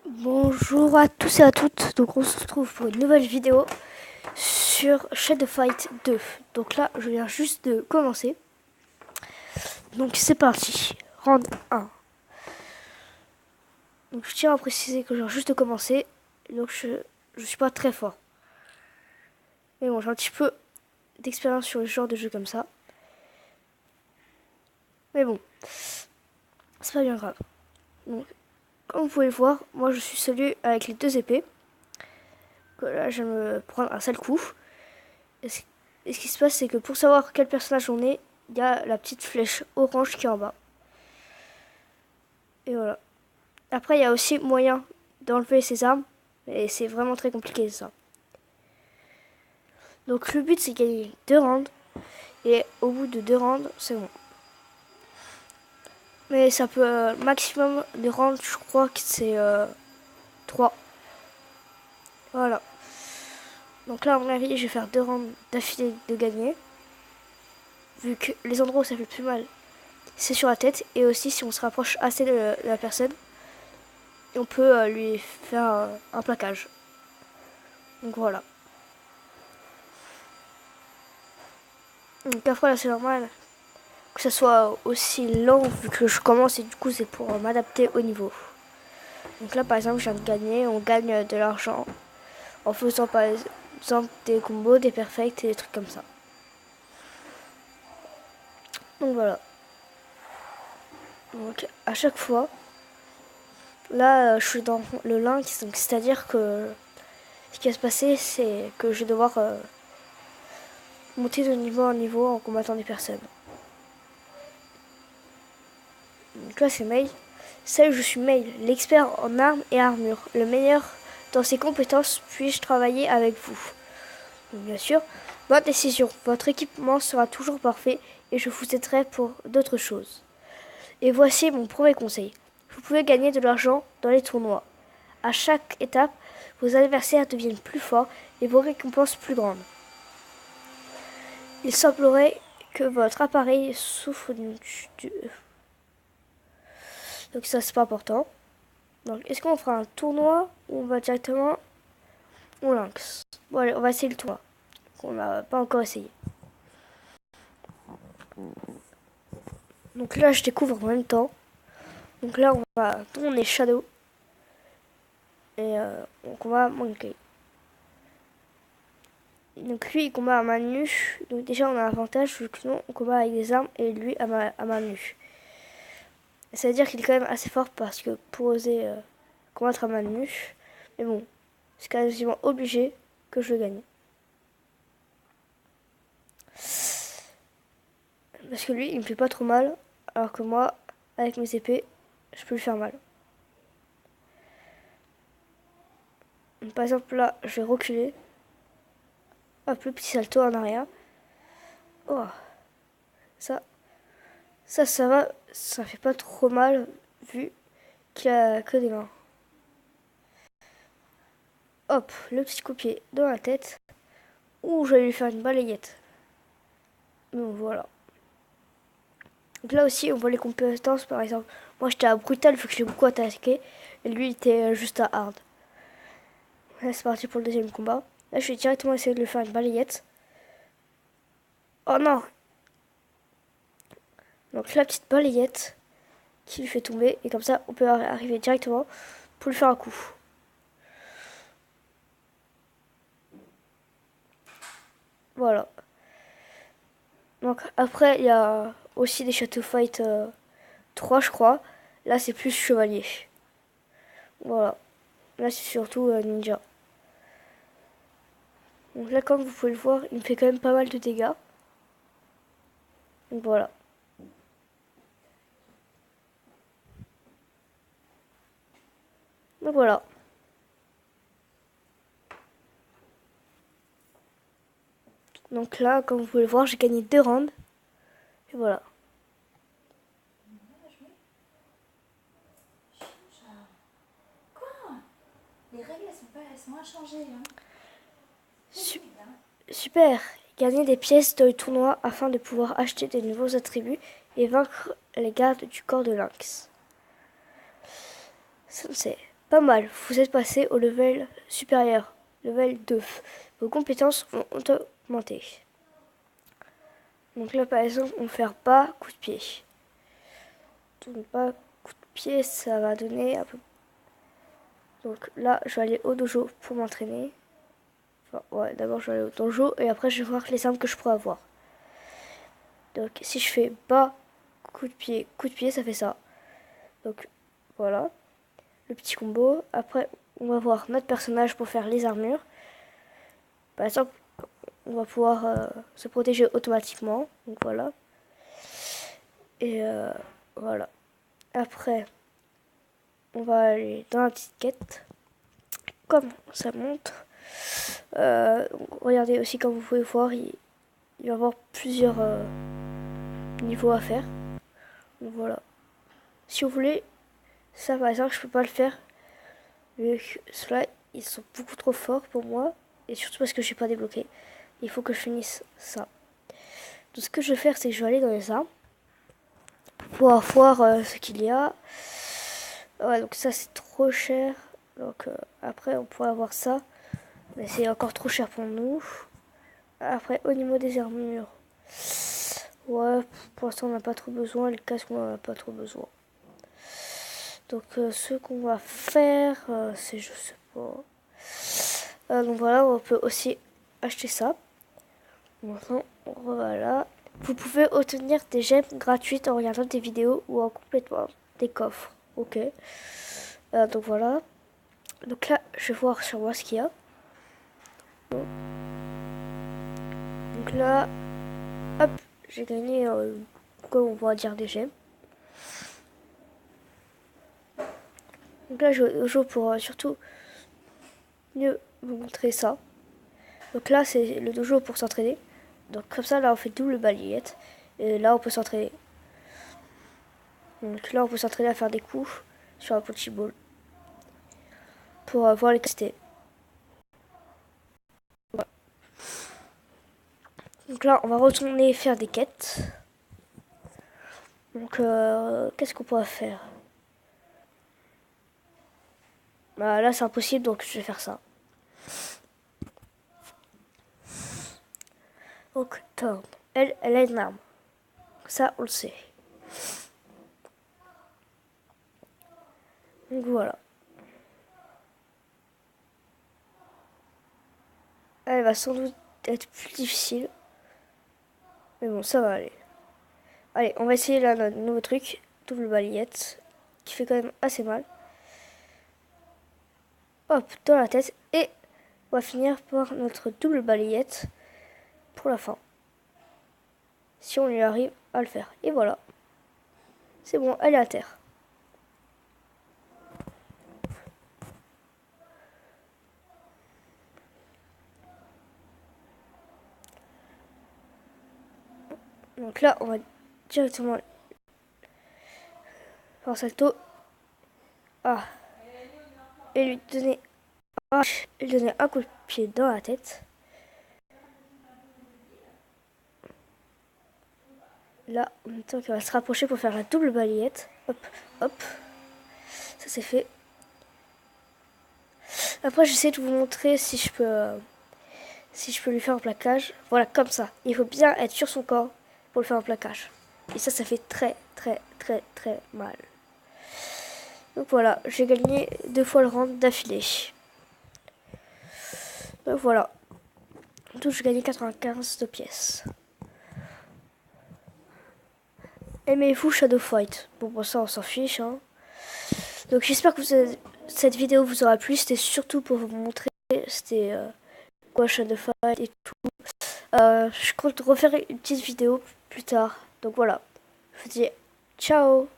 Bonjour à tous et à toutes, donc on se retrouve pour une nouvelle vidéo sur Shadow Fight 2. Donc là, je viens juste de commencer. Donc c'est parti, round 1. Donc je tiens à préciser que je viens juste de commencer, donc je suis pas très fort. Mais bon, j'ai un petit peu d'expérience sur le genre de jeu comme ça. Mais bon, c'est pas bien grave. Donc, comme vous pouvez le voir, moi je suis celui avec les deux épées. Là, je vais me prendre un sale coup. Et ce qui se passe, c'est que pour savoir quel personnage on est, il y a la petite flèche orange qui est en bas. Et voilà. Après, il y a aussi moyen d'enlever ses armes, mais c'est vraiment très compliqué ça. Donc le but, c'est gagner 2 rounds, et au bout de 2 rounds, c'est bon. Mais ça peut, maximum de rounds, je crois que c'est 3. Voilà. Donc là, à mon avis, je vais faire 2 rounds d'affilée de gagner. Vu que les endroits où ça fait le plus mal, c'est sur la tête. Et aussi, si on se rapproche assez de la personne, on peut lui faire un plaquage. Donc voilà. Donc après, là, c'est normal que ça soit aussi lent vu que je commence et du coup, c'est pour m'adapter au niveau. Donc là, par exemple, je viens de gagner. On gagne de l'argent en faisant par exemple des combos, des perfects et des trucs comme ça. Donc voilà. Donc à chaque fois, là, je suis dans le lynx. Donc c'est-à-dire que ce qui va se passer, c'est que je vais devoir monter de niveau en niveau en combattant des personnes. Donc là, c'est Mail. Salut, je suis Mail, l'expert en armes et armure, le meilleur dans ses compétences. Puis-je travailler avec vous? Donc, bien sûr, bonne décision. Votre équipement sera toujours parfait et je vous aiderai pour d'autres choses. Et voici mon premier conseil. Vous pouvez gagner de l'argent dans les tournois. À chaque étape, vos adversaires deviennent plus forts et vos récompenses plus grandes. Il semblerait que votre appareil souffre donc ça, c'est pas important. Donc, est-ce qu'on fera un tournoi ou on va directement au lynx? Bon, allez, on va essayer le tournoi. On n'a pas encore essayé. Donc là, je découvre en même temps. Donc là, on est Shadow. Et on va Monkey. Donc lui, il combat à main nue. Donc déjà, on a un avantage vu que nous, on combat avec des armes et lui à main nue. Ça veut dire qu'il est quand même assez fort parce que pour oser combattre à main nue, mais bon, c'est quasiment obligé que je le gagne. Parce que lui, il me fait pas trop mal, alors que moi, avec mes épées, je peux lui faire mal. Par exemple, là, je vais reculer. Hop, le petit salto en arrière. Oh, ça, ça va, ça fait pas trop mal vu qu'il a que des mains. Hop, le petit coup de pied dans la tête. Ouh, je vais lui faire une balayette. Donc voilà. Donc là aussi, on voit les compétences, par exemple. Moi, j'étais à brutal vu que j'ai beaucoup attaqué. Et lui, il était juste à hard. Là, c'est parti pour le deuxième combat. Là, je vais directement essayer de lui faire une balayette. Oh non! Donc la petite balayette qui lui fait tomber. Et comme ça, on peut arriver directement pour lui faire un coup. Voilà. Donc après, il y a aussi des Château Fight 3, je crois. Là, c'est plus chevalier. Voilà. Là, c'est surtout ninja. Donc là, comme vous pouvez le voir, il me fait quand même pas mal de dégâts. Donc voilà. Donc voilà. Donc là, comme vous pouvez le voir, j'ai gagné 2 rounds. Et voilà. Quoi? Les règles, elles sont inchangées. Hein. Su- Super. Gagner des pièces dans le tournoi afin de pouvoir acheter de nouveaux attributs et vaincre les gardes du corps de lynx. Sensei. Pas mal, vous êtes passé au level supérieur, level 2. Vos compétences ont augmenté. Donc là par exemple, on va faire pas coup de pied. Donc pas coup de pied, ça va donner un peu. Donc là, je vais aller au dojo pour m'entraîner. Enfin, ouais, d'abord je vais aller au dojo et après je vais voir les armes que je pourrais avoir. Donc si je fais bas, coup de pied, ça fait ça. Donc voilà, le petit combo. Après, on va voir notre personnage pour faire les armures. Par exemple, on va pouvoir se protéger automatiquement. Donc voilà. Et voilà. Après, on va aller dans la petite quête. Comme ça monte. Regardez aussi, comme vous pouvez voir, il va y avoir plusieurs niveaux à faire. Donc voilà. Si vous voulez, ça par exemple, je peux pas le faire. Ceux-là, ils sont beaucoup trop forts pour moi. Et surtout parce que je n'ai pas débloqué. Il faut que je finisse ça. Donc ce que je vais faire, c'est que je vais aller dans les armes. Pour pouvoir voir ce qu'il y a. Ouais, donc ça c'est trop cher. Donc après, on pourrait avoir ça. Mais c'est encore trop cher pour nous. Après, au niveau des armures. Ouais, pour l'instant, on n'a pas trop besoin. Les casques, on n'en a pas trop besoin. Donc, ce qu'on va faire, c'est, je sais pas. Donc voilà, on peut aussi acheter ça. Maintenant, voilà. Vous pouvez obtenir des gemmes gratuites en regardant des vidéos ou en complétant des coffres. Ok. Donc voilà. Donc là, je vais voir sur moi ce qu'il y a. Bon. Donc là, hop, j'ai gagné, comme on va dire, des gemmes. Donc là, je joue pour surtout mieux vous montrer ça. Donc là, c'est le dojo pour s'entraîner. Donc comme ça, là, on fait double balayette. Et là, on peut s'entraîner. Donc là, on peut s'entraîner à faire des coups sur un petit ball. Pour voir les tester. Voilà. Donc là, on va retourner faire des quêtes. Donc, qu'est-ce qu'on pourrait faire? Bah là, c'est impossible, donc je vais faire ça. Donc, Thorn, elle a une arme. Ça, on le sait. Donc voilà. Elle va sans doute être plus difficile. Mais bon, ça va aller. Allez, on va essayer là notre nouveau truc. Double balayette. Qui fait quand même assez mal. Hop, dans la tête. Et on va finir par notre double balayette pour la fin. Si on y arrive à le faire. Et voilà. C'est bon, elle est à terre. Donc là, on va directement faire un salto. Ah. Et lui donner, lui donner un coup de pied dans la tête. Là, en même temps qu'il va se rapprocher pour faire la double balayette. Hop, hop. Ça c'est fait. Après, j'essaie de vous montrer si je peux lui faire un plaquage. Voilà, comme ça. Il faut bien être sur son corps pour le faire un plaquage. Et ça fait très, très, très, très mal. Donc voilà, j'ai gagné 2 fois le round d'affilée. Donc voilà. Donc j'ai gagné 95 de pièces. Aimez-vous Shadow Fight? Bon, pour ça, on s'en fiche. Hein. Donc j'espère que cette vidéo vous aura plu. C'était surtout pour vous montrer c'était quoi Shadow Fight et tout. Je compte refaire une petite vidéo plus tard. Donc voilà. Je vous dis ciao.